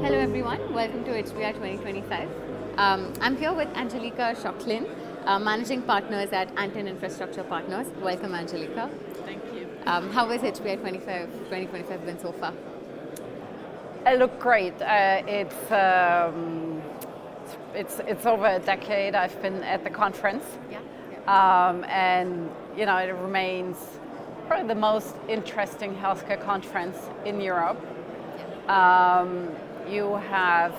Hello everyone, welcome to HBI 2025. I'm here with Angelika Schöchlin, Managing Partners at Antin Infrastructure Partners. Welcome Angelika. Thank you. How has HBI 2025 been so far? Look great. It's over a decade I've been at the conference. And it remains probably the most interesting healthcare conference in Europe. You have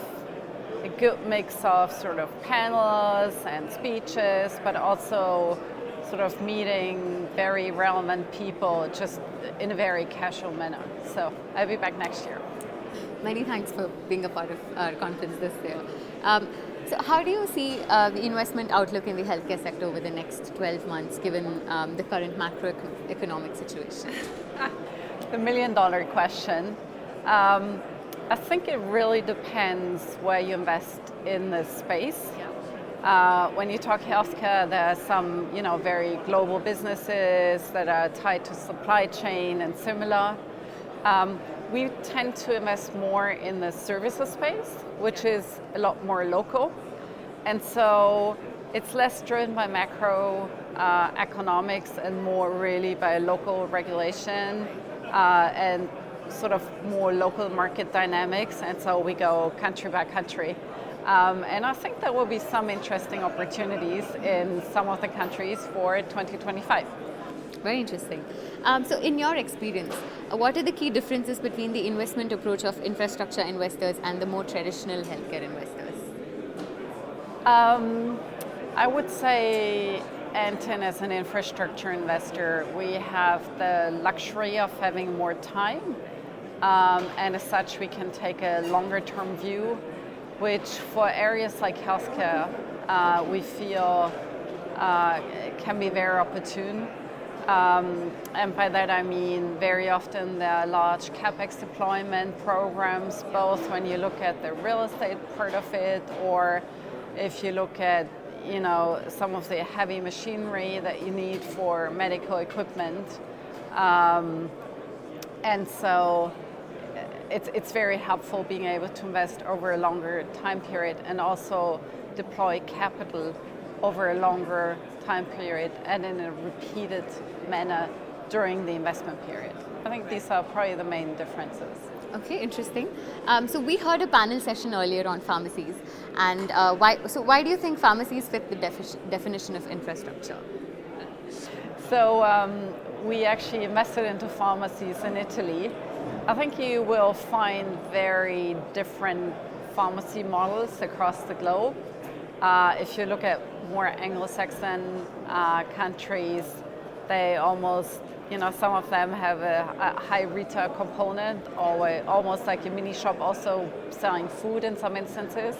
a good mix of sort of panels and speeches, but also sort of meeting very relevant people just in a very casual manner. So I'll be back next year. Many thanks for being a part of our conference this year. So how do you see the investment outlook in the healthcare sector over the next 12 months, given the current macroeconomic situation? The million-dollar question. I think it really depends where you invest in this space. When you talk healthcare, there are some, very global businesses that are tied to supply chain and similar. We tend to invest more in the services space, which is a lot more local. And so it's less driven by macro economics and more really by local regulation and sort of more local market dynamics. And so we go country by country. And I think there will be some interesting opportunities in some of the countries for 2025. Very interesting. So in your experience, what are the key differences between the investment approach of infrastructure investors and the more traditional healthcare investors? I would say Antin, as an infrastructure investor, we have the luxury of having more time. And as such, we can take a longer term view, which for areas like healthcare, we feel can be very opportune. And by that I mean very often there are large capex deployment programs, both when you look at the real estate part of it, or if you look at some of the heavy machinery that you need for medical equipment. And so it's very helpful being able to invest over a longer time period and also deploy capital over a longer time period and in a repeated manner during the investment period. I think these are probably the main differences. Okay, interesting. So we heard a panel session earlier on pharmacies, and why do you think pharmacies fit the definition of infrastructure? So we actually invested into pharmacies in Italy. I think you will find very different pharmacy models across the globe. If you look at more Anglo-Saxon countries, they almost, some of them have a high retail component, or almost like a mini shop also selling food in some instances.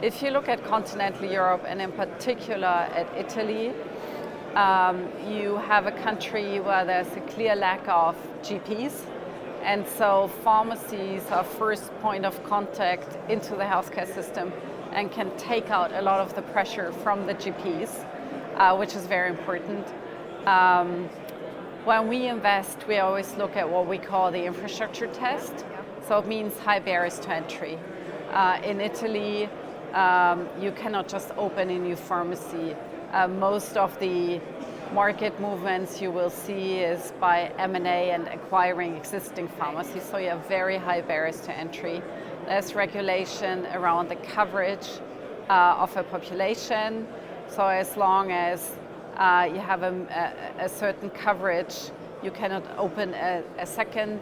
If you look at continental Europe, and in particular at Italy, you have a country where there's a clear lack of GPs. And so pharmacies are first point of contact into the healthcare system and can take out a lot of the pressure from the GPs, which is very important. When we invest, we always look at what we call the infrastructure test. So it means high barriers to entry. In Italy, you cannot just open a new pharmacy. Most of the market movements you will see is by M&A and acquiring existing pharmacies. So you have very high barriers to entry. There's regulation around the coverage of a population. So as long as you have a certain coverage, you cannot open a second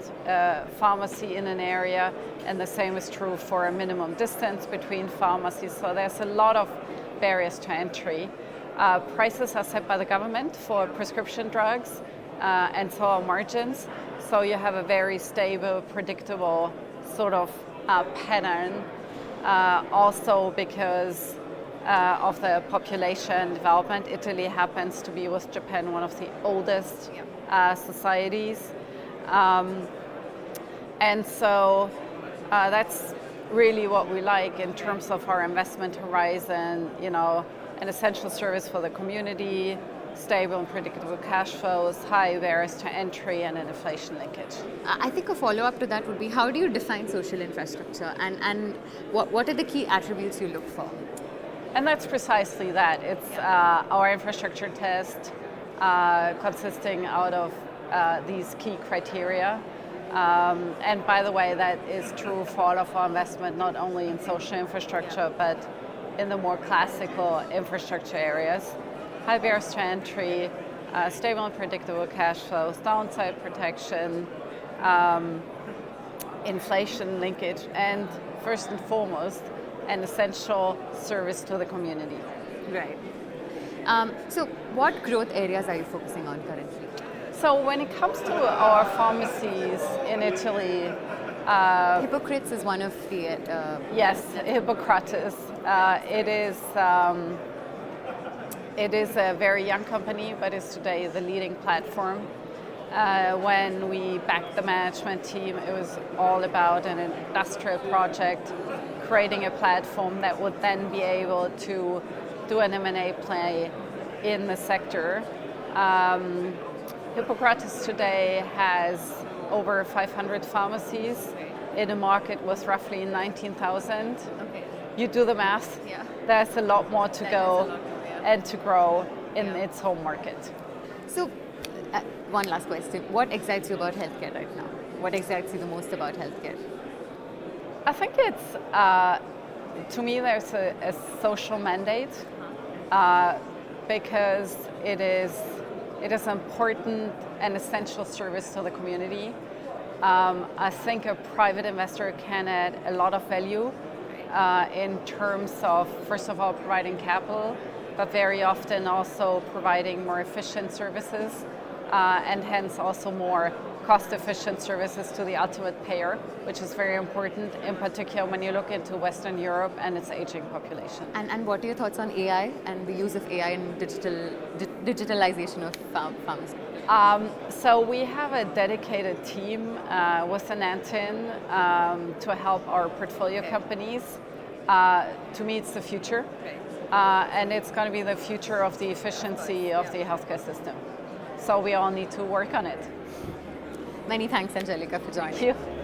pharmacy in an area. And the same is true for a minimum distance between pharmacies. So there's a lot of barriers to entry. Prices are set by the government for prescription drugs, and so are margins. So you have a very stable, predictable sort of pattern, also because of the population development. Italy happens to be, with Japan, one of the oldest societies. And so that's really what we like in terms of our investment horizon, an essential service for the community, stable and predictable cash flows, high barriers to entry, and an inflation linkage. I think a follow-up to that would be, how do you define social infrastructure, and what are the key attributes you look for? And that's precisely that. It's our infrastructure test consisting out of these key criteria. And by the way, that is true for all of our investment, not only in social infrastructure, but in the more classical infrastructure areas. High barriers to entry, stable and predictable cash flows, downside protection, inflation linkage, and first and foremost, an essential service to the community. Right. So what growth areas are you focusing on currently? So when it comes to our pharmacies in Italy, Hippocrates is one of the... yes, Hippocrates. It is a very young company, but is today the leading platform. When we backed the management team, it was all about an industrial project, creating a platform that would then be able to do an M&A play in the sector. Hippocrates today has over 500 pharmacies in a market with roughly 19,000. Okay. You do the math. Yeah. There's a lot more to go yeah. and to grow in its home market. So, one last question. What excites you about healthcare right now? What excites you the most about healthcare? I think it's, to me, there's a social mandate because it is important and essential service to the community. I think a private investor can add a lot of value in terms of, first of all, providing capital, but very often also providing more efficient services and hence also more cost-efficient services to the ultimate payer, which is very important, in particular when you look into Western Europe and its aging population. And what are your thoughts on AI and the use of AI in digitalization of pharmacy? So we have a dedicated team within Antin to help our portfolio companies. To me, it's the future. And it's going to be the future of the efficiency of the healthcare system. So we all need to work on it. Many thanks, Angelika, for joining. Thank you.